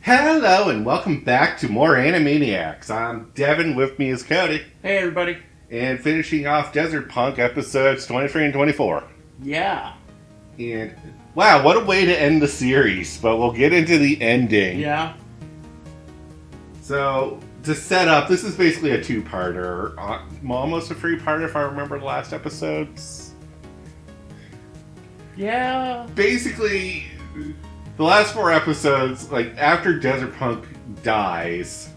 Hello and welcome back to more Animeniacs. I'm Devin, with me is Cody. Hey everybody. And finishing off Desert Punk episodes 23 and 24. Yeah. And wow, what a way to end the series, but we'll get into the ending. Yeah. So, to set up, this is basically a two-parter. Almost a three-parter if I remember the last episodes. Yeah. Basically, the last four episodes, like after Desert Punk dies,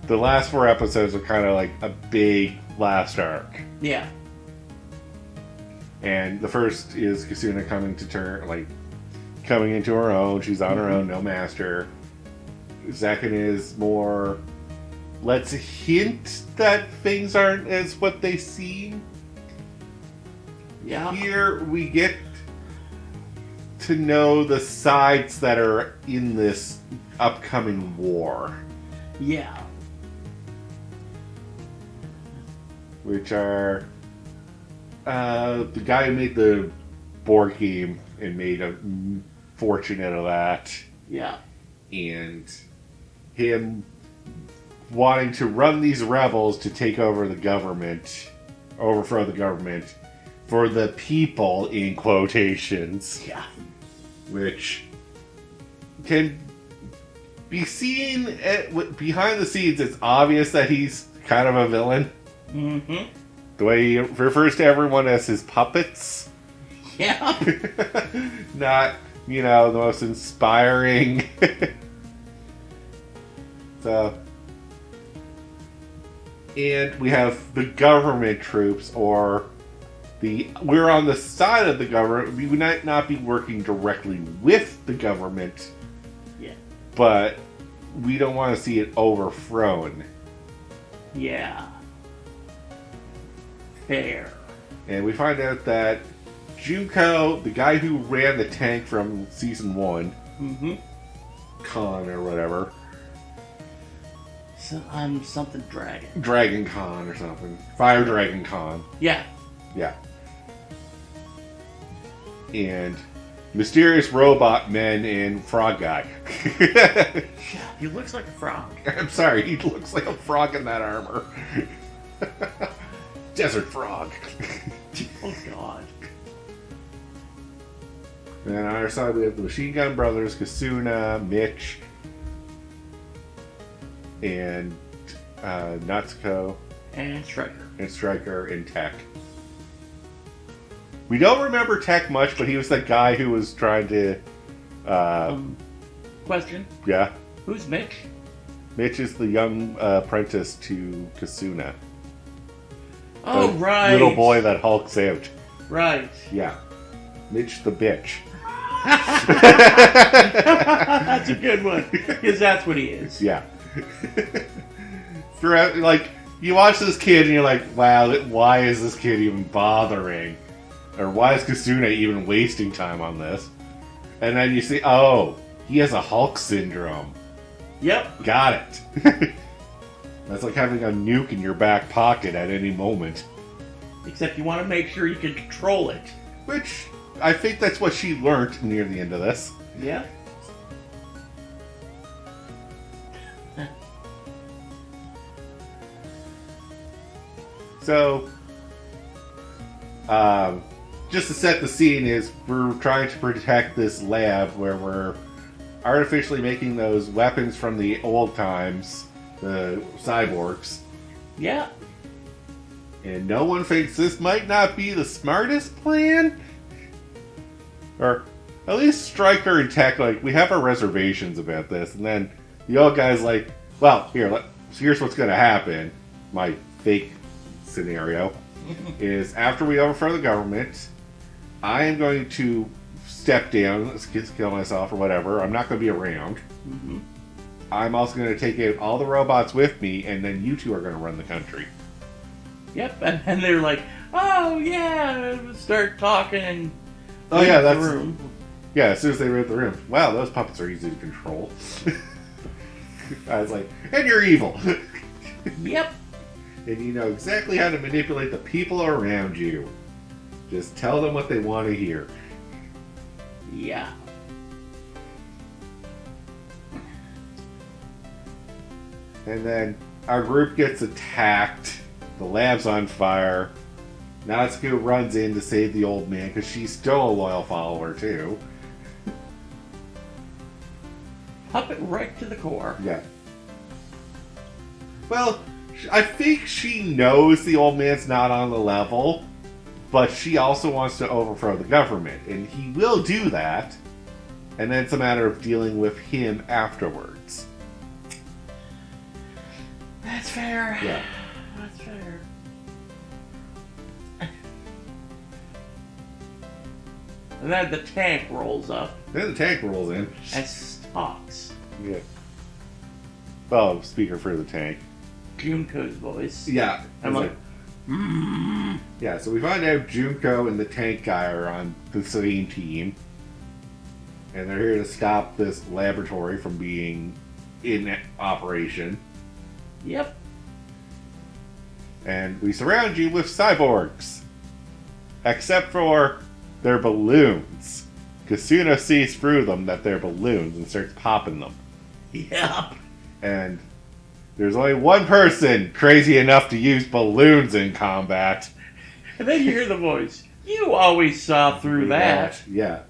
the last four episodes are kind of like a big last arc. Yeah. And the first is Kasuna coming into her own. She's on her own, no master. Second is more, let's hint that things aren't as what they seem. Yeah. Here we get to know the sides that are in this upcoming war. Yeah. Which are the guy who made the board game and made a fortune out of that. Yeah. And him wanting to run these rebels to take over the government, overthrow the government, for the people, in quotations. Yeah. Which can be seen behind the scenes. It's obvious that he's kind of a villain. Mm-hmm. The way he refers to everyone as his puppets. Yeah. Not, the most inspiring. So, and we have the government troops, or we're on the side of the government. We might not be working directly with the government. Yeah. But we don't want to see it overthrown. Yeah. Fair. And we find out that Junko, the guy who ran the tank from season 1, Mm-hmm. Khan or whatever. So I'm something dragon. Dragon Khan or something. Fire Dragon Khan. Yeah. Yeah. And mysterious robot men and frog guy. Yeah. He looks like a frog. I'm sorry, he looks like a frog in that armor. Desert frog. Oh God. And on our side, we have the Machine Gun Brothers, Kasuna, Mitch, and Natsuko, And Striker, and Tech. We don't remember Tech much, but he was that guy who was trying to... Question. Yeah? Who's Mitch? Mitch is the young apprentice to Kasuna. Oh, The right. little boy that hulks out. Right. Yeah. Mitch the bitch. That's a good one. Because that's what he is. Yeah. Throughout, you watch this kid and you're like, wow, why is this kid even bothering? Or why is Kasuna even wasting time on this? And then you see, oh, he has a Hulk syndrome. Yep. Got it. That's like having a nuke in your back pocket at any moment. Except you want to make sure you can control it. Which, I think that's what she learned near the end of this. Yeah. So, just to set the scene is we're trying to protect this lab where we're artificially making those weapons from the old times, the cyborgs. Yeah. And no one thinks this might not be the smartest plan. Or at least Stryker and Tech, we have our reservations about this. And then the old guy's like, well, here's what's going to happen. My fake scenario is after we overthrow the government, I am going to step down, kill myself or whatever. I'm not going to be around. Mm-hmm. I'm also going to take out all the robots with me, and then you two are going to run the country. Yep, and they're like, oh yeah, start talking and Oh yeah, the that's room. Yeah. As soon as they leave the room, wow, those puppets are easy to control. I was like, and you're evil. Yep. And you know exactly how to manipulate the people around you. Just tell them what they want to hear. Yeah. And then our group gets attacked. The lab's on fire. Natsuko runs in to save the old man because she's still a loyal follower too. Puppet right to the core. Yeah. Well, I think she knows the old man's not on the level, but she also wants to overthrow the government, and he will do that. And then it's a matter of dealing with him afterwards. That's fair. Yeah. That's fair. And then the tank rolls up Then the tank rolls in. and stalks. Yeah. Well, speaker for the tank. Junko's voice. Yeah. I'm it's like, mm. Yeah, so we find out Junko and the tank guy are on the same team. And they're here to stop this laboratory from being in operation. Yep. And we surround you with cyborgs. Except for their balloons. Kasuna sees through them that they're balloons and starts popping them. Yep. And there's only one person crazy enough to use balloons in combat. And then you hear the voice. You always saw through that. Yeah.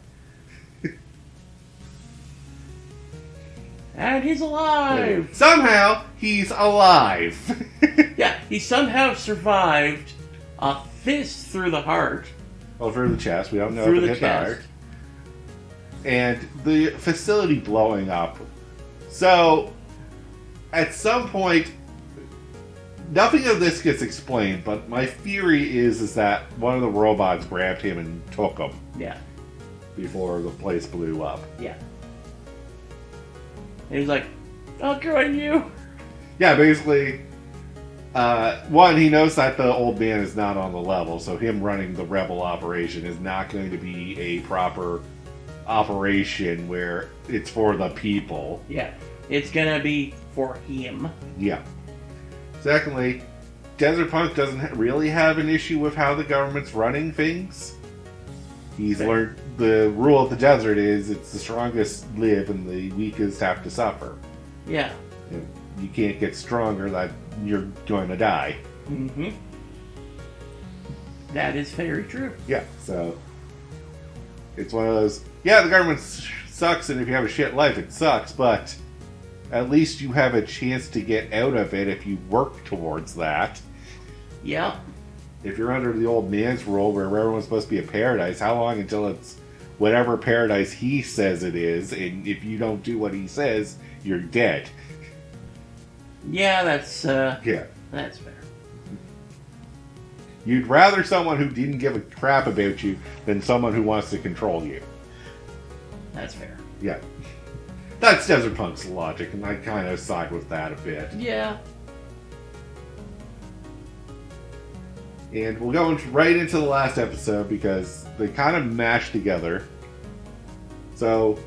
And he's alive. Somehow, he's alive. Yeah, he somehow survived a fist through the heart. Well, through the chest. We don't know Through if it the hit the chest. heart. And the facility blowing up. So, at some point, nothing of this gets explained, but my theory is that one of the robots grabbed him and took him Yeah, before the place blew up. yeah. And he's like, I'll join you. Yeah, basically, one, he knows that the old man is not on the level, so him running the rebel operation is not going to be a proper operation where it's for the people. Yeah, it's gonna be for him. Yeah. Secondly, Desert Punk doesn't really have an issue with how the government's running things. He's Okay. learned the rule of the desert is it's the strongest live and the weakest have to suffer. Yeah. If you can't get stronger, that you're going to die. Mm-hmm. That is very true. Yeah, so it's one of those. Yeah, the government sucks, and if you have a shit life, it sucks. But at least you have a chance to get out of it if you work towards that. Yep. If you're under the old man's rule, where everyone's supposed to be a paradise, how long until it's whatever paradise he says it is? And if you don't do what he says, you're dead. Yeah, that's Yeah. that's fair. You'd rather someone who didn't give a crap about you than someone who wants to control you. That's fair. Yeah. That's Desert Punk's logic, and I kind of side with that a bit. Yeah. And we'll go right into the last episode because they kind of mash together. So,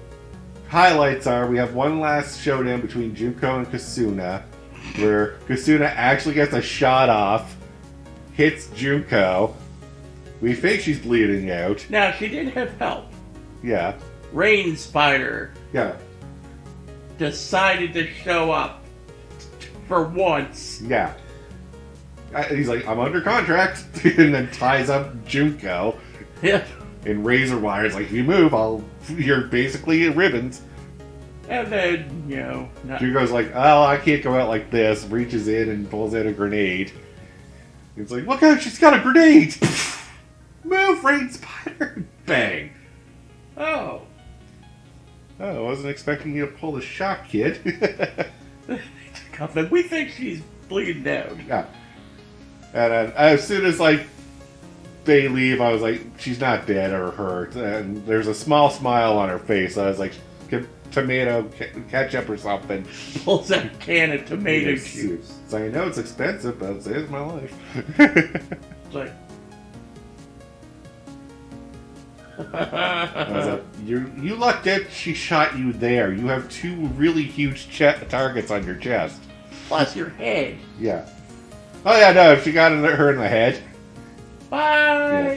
highlights are we have one last showdown between Junko and Kasuna, where Kasuna actually gets a shot off, hits Junko. We think she's bleeding out. Now she did have help. Yeah. Rain Spider Yeah. decided to show up for once. Yeah. He's like, I'm under contract, and then ties up Junko Yep. in razor wires. Like, if you move, you're basically in ribbons. And then, you know, not, Junko's like, oh, I can't go out like this. Reaches in and pulls out a grenade. He's like, look out, she's got a grenade! Move, Rain Spider! Bang! oh. Oh, I wasn't expecting you to pull the shot, kid. We think she's bleeding out. Yeah. And as soon as, like, they leave, I was like, she's not dead or hurt. And there's a small smile on her face. I was like, tomato ketchup or something. Pulls out a can of tomato Yes. juice. So I know it's expensive, but it saves my life. It's like, I was like, you lucked out she shot you there. You have two really huge targets on your chest. plus your head. Yeah. Oh yeah, no, she got her in the head. Bye.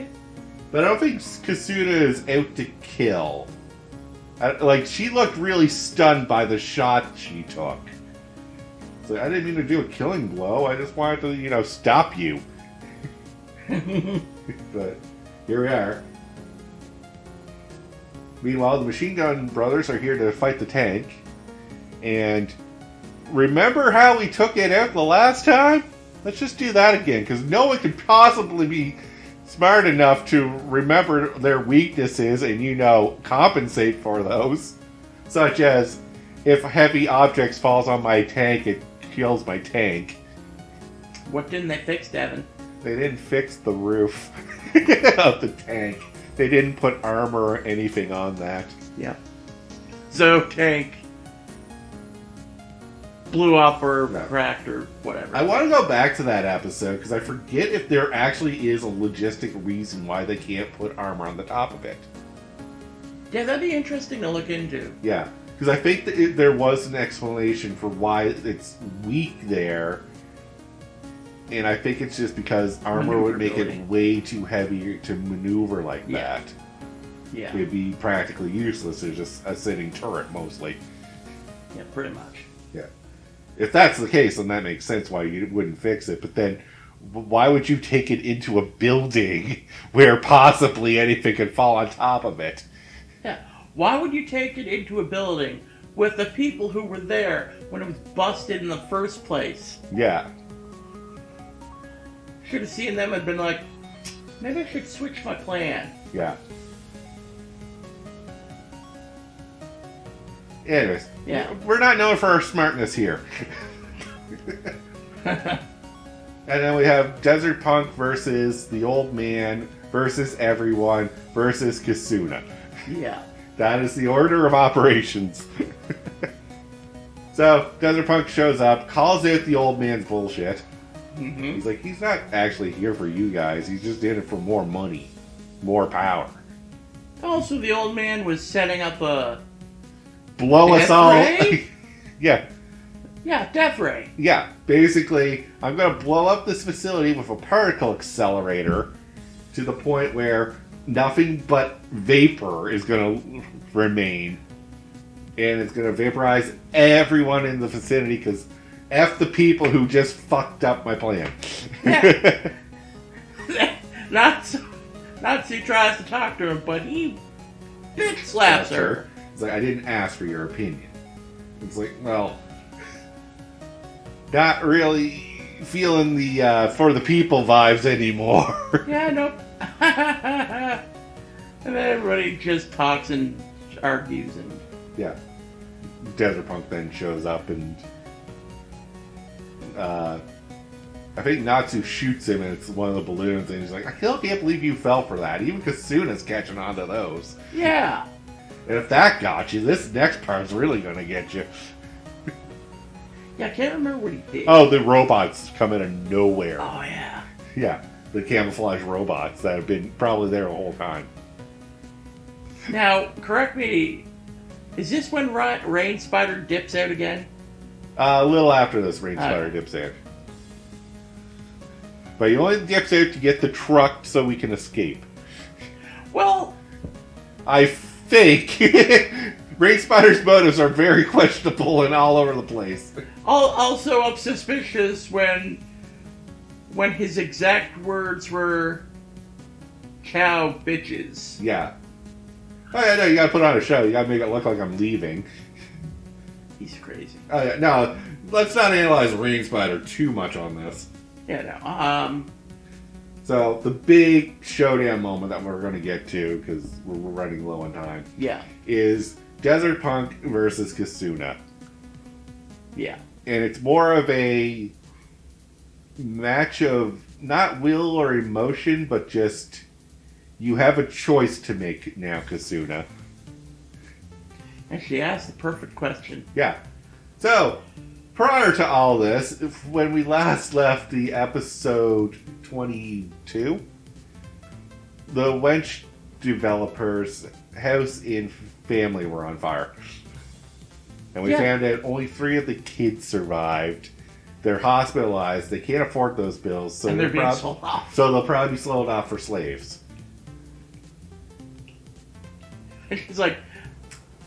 Yeah. But I don't think Kasuna is out to kill. Like, she looked really stunned by the shot she took. So I didn't mean to do a killing blow. I just wanted to, stop you. But here we are. Meanwhile, the machine gun brothers are here to fight the tank. And remember how we took it out the last time? Let's just do that again, because no one could possibly be smart enough to remember their weaknesses and, compensate for those. Such as, if heavy objects falls on my tank, it kills my tank. What didn't they fix, Devin? They didn't fix the roof of the tank. They didn't put armor or anything on that. Yeah. So tank blew up or cracked or whatever. I want to go back to that episode because I forget if there actually is a logistic reason why they can't put armor on the top of it. Yeah, that'd be interesting to look into. Yeah, because I think that there was an explanation for why it's weak there. And I think it's just because armor would make it way too heavy to maneuver like that. Yeah. It'd be practically useless. It's just a sitting turret, mostly. Yeah, pretty much. Yeah. If that's the case, then that makes sense why you wouldn't fix it. But then, why would you take it into a building where possibly anything could fall on top of it? Yeah. Why would you take it into a building with the people who were there when it was busted in the first place? Yeah. Should have seen them and been like, maybe I should switch my plan. Yeah. Anyways, we're not known for our smartness here. And then we have Desert Punk versus the old man versus everyone versus Kasuna. Yeah. That is the order of operations. So, Desert Punk shows up, calls out the old man's bullshit. Mm-hmm. He's like, he's not actually here for you guys. He's just in it for more money, more power. Also, the old man was setting up a... Blow us all. Yeah. Yeah, death ray. Yeah. Basically, I'm going to blow up this facility with a particle accelerator to the point where nothing but vapor is going to remain. And it's going to vaporize everyone in the vicinity because F the people who just fucked up my plan. Yeah. Nazi tries to talk to him, but he bitch slaps her. It's like, I didn't ask for your opinion. It's like, well, not really feeling the for the people vibes anymore. Yeah, nope. And then everybody just talks and argues and... Yeah. Desert Punk then shows up and I think Natsu shoots him and it's one of the balloons and he's like, I still can't believe you fell for that. Even Kasuna's catching on to those. Yeah. And if that got you, this next part's really going to get you. Yeah, I can't remember what he did. Oh, the robots come out of nowhere. Oh, yeah. Yeah, the camouflage robots that have been probably there the whole time. Now, correct me, is this when Rain Spider dips out again? A little after this, Rain Spider dips out. But he only dips out to get the truck so we can escape. Well... I think Rain Spider's motives are very questionable and all over the place. Also, I'm suspicious when his exact words were "cow bitches." Yeah. Oh yeah, no, you gotta put on a show. You gotta make it look like I'm leaving. He's crazy. Oh yeah, no, let's not analyze Rain Spider too much on this. Yeah, no. So the big showdown moment that we're going to get to, because we're running low on time, is Desert Punk versus Kasuna. Yeah. And it's more of a match of not will or emotion, but just you have a choice to make now, Kasuna. And she asked the perfect question. Yeah. So, prior to all this, when we last left the episode 22, the Wench developers' house and family were on fire. And we found out only 3 of the kids survived. They're hospitalized. They can't afford those bills. So and they're being sold off. So they'll probably be sold off for slaves. And she's like,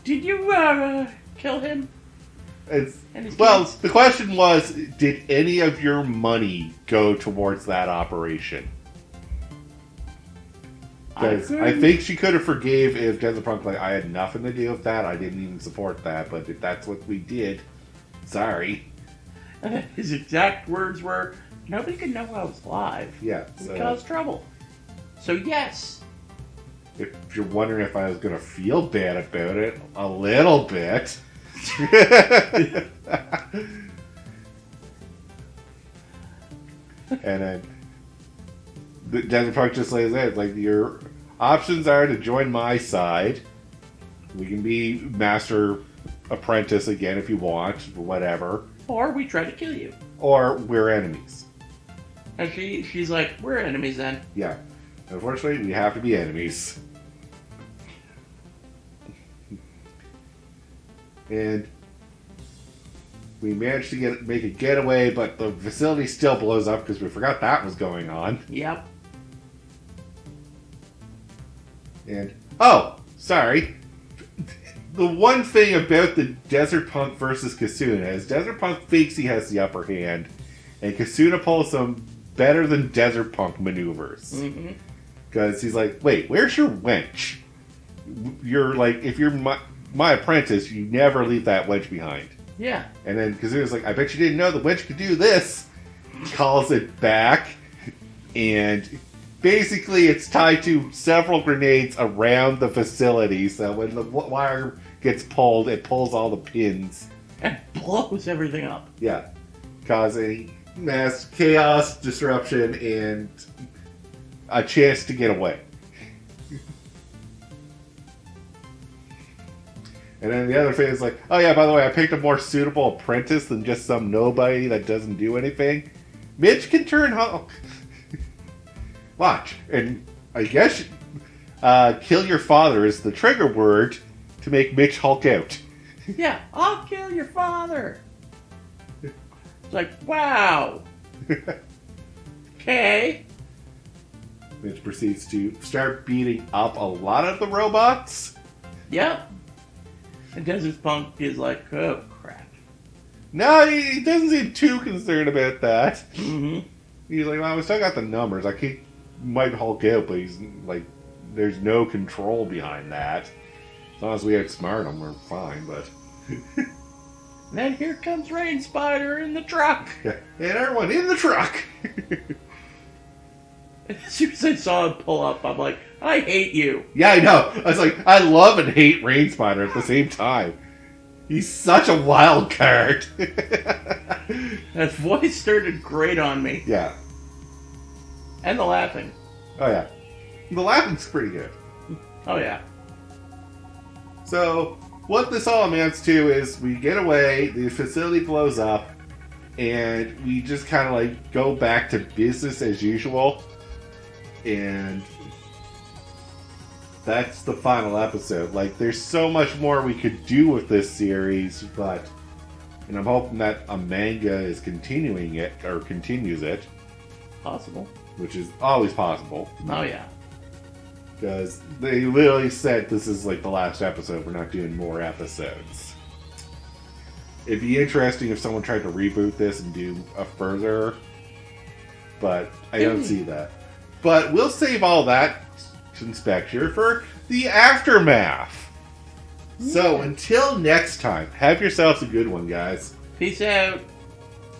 did you kill him? And his Well, kids. the question was, did any of your money go towards that operation? Because I think she could have forgave if Desert Punk like, I had nothing to do with that. I didn't even support that. But if that's what we did, sorry. His exact words were, nobody could know I was alive. Yeah. It So would cause trouble. So yes. if you're wondering if I was going to feel bad about it, a little bit. And then Desert Punk just lays out, like, your options are to join my side. We can be master apprentice again if you want, whatever. Or we try to kill you. Or we're enemies. And she's like, we're enemies then. Yeah. Unfortunately, we have to be enemies. And we managed to make a getaway, but the facility still blows up because we forgot that was going on. Yep. And, oh, sorry. The one thing about the Desert Punk versus Kasuna is Desert Punk thinks he has the upper hand, and Kasuna pulls some better than Desert Punk maneuvers. Because he's like, wait, where's your wench? You're like, if you're my apprentice, you never leave that wench behind. Yeah. And then Kazuna's like, I bet you didn't know the wench could do this. Calls it back, and basically it's tied to several grenades around the facility, so when the wire gets pulled, it pulls all the pins. And blows everything up. Yeah. Causing mass chaos, disruption, and a chance to get away. And then the other thing is like, oh yeah, by the way, I picked a more suitable apprentice than just some nobody that doesn't do anything. Mitch can turn Hulk. Watch. And I guess kill your father is the trigger word to make Mitch Hulk out. Yeah, I'll kill your father. It's like, wow. Okay. Mitch proceeds to start beating up a lot of the robots. Yep. And Desert Punk is like, oh crap. No, he doesn't seem too concerned about that. Mm-hmm. He's like, well, we still got the numbers. Might Hulk out, but he's like, there's no control behind that. As long as we outsmart him, we're fine, but... And then here comes Rain Spider in the truck. Yeah. And everyone in the truck! And as soon as I saw him pull up, I'm like, I hate you. Yeah, I know. I was like, I love and hate Rain Spider at the same time. He's such a wild card. That voice started great on me. Yeah. And the laughing. Oh, yeah. The laughing's pretty good. Oh, yeah. So, what this all amounts to is we get away, the facility blows up, and we just kind of like go back to business as usual. And that's the final episode. Like, there's so much more we could do with this series, but... And I'm hoping that a manga is continuing it, or continues it. Possible. Which is always possible. Oh, yeah. Because they literally said this is like the last episode, we're not doing more episodes. It'd be interesting if someone tried to reboot this and do a further, but I don't see that. But we'll save all that conjecture for the aftermath. So until next time, have yourselves a good one, guys. Peace out.